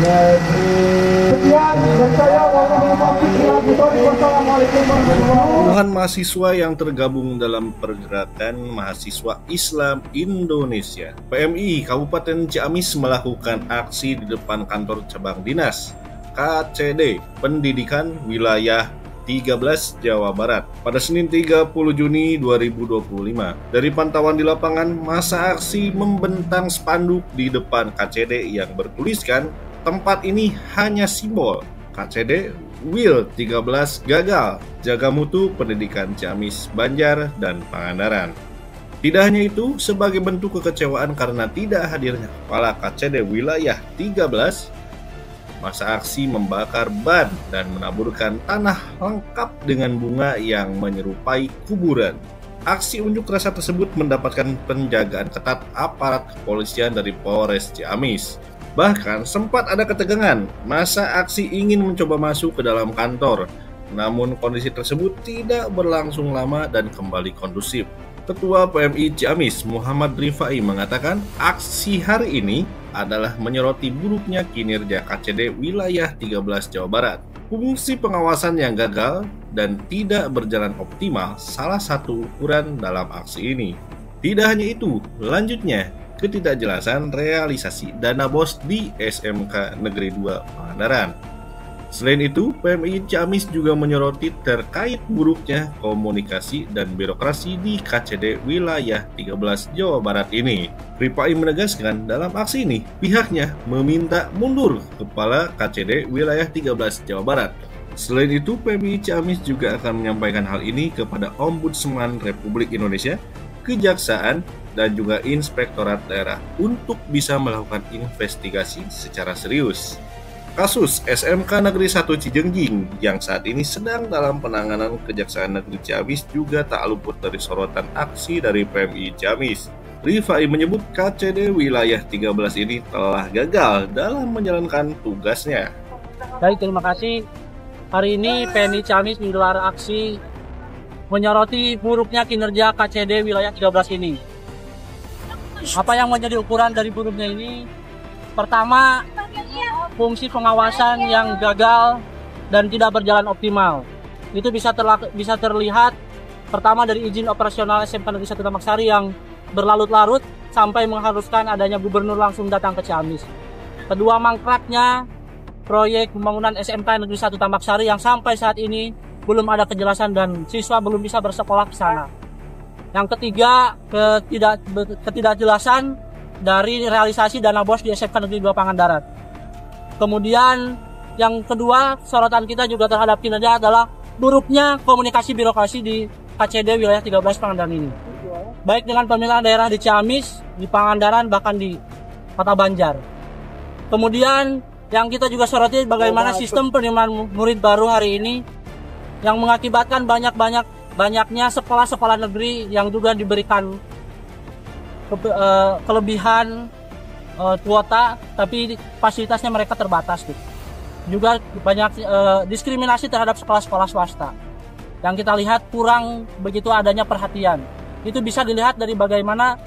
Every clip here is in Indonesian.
Sekian dan saya Puluhan mahasiswa yang tergabung dalam pergerakan mahasiswa Islam Indonesia PMI Kabupaten Ciamis melakukan aksi di depan kantor cabang dinas KCD Pendidikan Wilayah 13 Jawa Barat pada Senin 30 Juni 2025. Dari pantauan di lapangan, masa aksi membentang spanduk di depan KCD yang bertuliskan tempat ini hanya simbol. KCD Wil 13 gagal, jaga mutu pendidikan Ciamis, Banjar, dan Pangandaran. Tidak hanya itu, sebagai bentuk kekecewaan karena tidak hadirnya kepala KCD wilayah 13, masa aksi membakar ban dan menaburkan tanah lengkap dengan bunga yang menyerupai kuburan. Aksi unjuk rasa tersebut mendapatkan penjagaan ketat aparat kepolisian dari Polres Ciamis. Bahkan sempat ada ketegangan, masa aksi ingin mencoba masuk ke dalam kantor. Namun kondisi tersebut tidak berlangsung lama dan kembali kondusif. Ketua PMI Ciamis Muhammad Rifai mengatakan aksi hari ini adalah menyoroti buruknya kinerja KCD wilayah 13 Jawa Barat. Fungsi pengawasan yang gagal dan tidak berjalan optimal salah satu ukuran dalam aksi ini. Tidak hanya itu, lanjutnya ketidakjelasan realisasi dana BOS di SMK Negeri 2 Pangandaran. Selain itu, PMI Ciamis juga menyoroti terkait buruknya komunikasi dan birokrasi di KCD wilayah 13 Jawa Barat ini. Rifai menegaskan dalam aksi ini pihaknya meminta mundur kepala KCD wilayah 13 Jawa Barat. Selain itu, PMI Ciamis juga akan menyampaikan hal ini kepada Ombudsman Republik Indonesia, Kejaksaan, dan juga Inspektorat Daerah untuk bisa melakukan investigasi secara serius. Kasus SMK Negeri 1 Cijengjing yang saat ini sedang dalam penanganan Kejaksaan Negeri Ciamis juga tak luput dari sorotan aksi dari PMI Ciamis. Rifai menyebut KCD wilayah 13 ini telah gagal dalam menjalankan tugasnya. Baik, terima kasih. Hari ini PMI Ciamis menggelar aksi menyoroti buruknya kinerja KCD wilayah 13 ini. Apa yang menjadi ukuran dari buruknya ini? Pertama, fungsi pengawasan yang gagal dan tidak berjalan optimal. Itu bisa terlihat pertama dari izin operasional SMK Negeri 1 Tambak Sari yang berlarut-larut sampai mengharuskan adanya gubernur langsung datang ke Ciamis. Kedua, mangkraknya proyek pembangunan SMK Negeri 1 Tambak Sari yang sampai saat ini belum ada kejelasan dan siswa belum bisa bersekolah ke sana. Yang ketiga, ketidakjelasan dari realisasi dana BOS di SMK Negeri 2 Pangandaran. Kemudian yang kedua, sorotan kita juga terhadap kinerja adalah buruknya komunikasi birokrasi di KCD wilayah 13 Pangandaran ini. Baik dengan pemerintahan daerah di Ciamis, di Pangandaran, bahkan di Kota Banjar. Kemudian yang kita juga soroti bagaimana sistem penerimaan murid baru hari ini yang mengakibatkan banyaknya sekolah-sekolah negeri yang juga diberikan kelebihan kuota, tapi fasilitasnya mereka terbatas. Juga banyak diskriminasi terhadap sekolah-sekolah swasta. Yang kita lihat kurang begitu adanya perhatian. Itu bisa dilihat dari bagaimana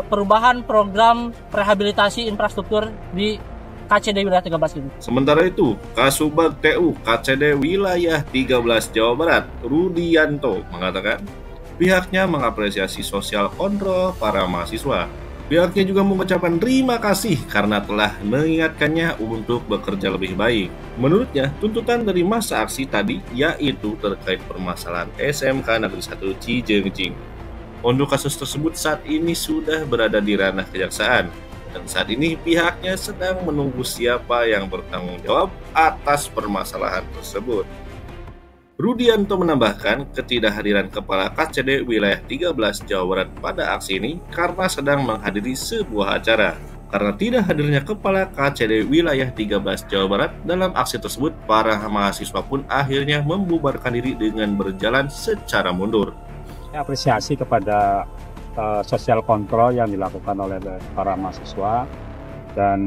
perubahan program rehabilitasi infrastruktur di KCD wilayah 13 ini. Sementara itu, Kasubag TU KCD wilayah 13 Jawa Barat, Rudianto, mengatakan pihaknya mengapresiasi sosial kontrol para mahasiswa. Pihaknya juga mengucapkan terima kasih karena telah mengingatkannya untuk bekerja lebih baik. Menurutnya, tuntutan dari masa aksi tadi yaitu terkait permasalahan SMK Negeri 1 Cijengjing. Untuk kasus tersebut saat ini sudah berada di ranah kejaksaan, dan saat ini pihaknya sedang menunggu siapa yang bertanggung jawab atas permasalahan tersebut. Rudianto menambahkan ketidakhadiran Kepala KCD wilayah 13 Jawa Barat pada aksi ini karena sedang menghadiri sebuah acara. Karena tidak hadirnya Kepala KCD wilayah 13 Jawa Barat dalam aksi tersebut, para mahasiswa pun akhirnya membubarkan diri dengan berjalan secara mundur. Apresiasi kepada sosial kontrol yang dilakukan oleh para mahasiswa, dan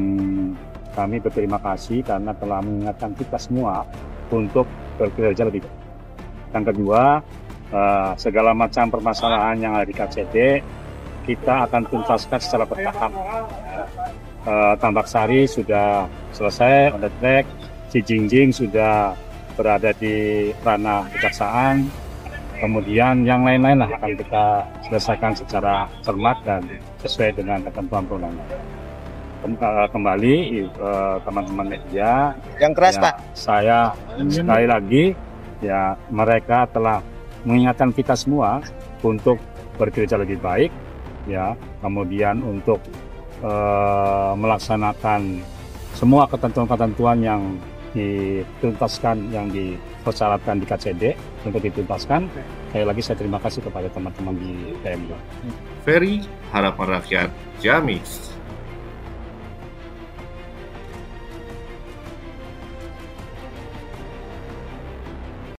kami berterima kasih karena telah mengingatkan kita semua untuk bekerja lebih baik. Yang kedua, segala macam permasalahan yang ada di KCD kita akan tuntaskan secara bertahap. Tambak Sari sudah selesai on the track, Cijingjing sudah berada di ranah kejaksaan, kemudian yang lain-lain lah akan kita selesaikan secara cermat dan sesuai dengan ketentuan perundangan. Kembali teman-teman media, yang keras ya, Pak. Saya sekali lagi ya, mereka telah mengingatkan kita semua untuk bekerja lebih baik, ya, kemudian untuk melaksanakan semua ketentuan-ketentuan yang dituntaskan, yang dipersyaratkan di KCD untuk dituntaskan. Sekali lagi saya terima kasih kepada teman-teman di PMI. Ferry, Harapan Rakyat, Ciamis.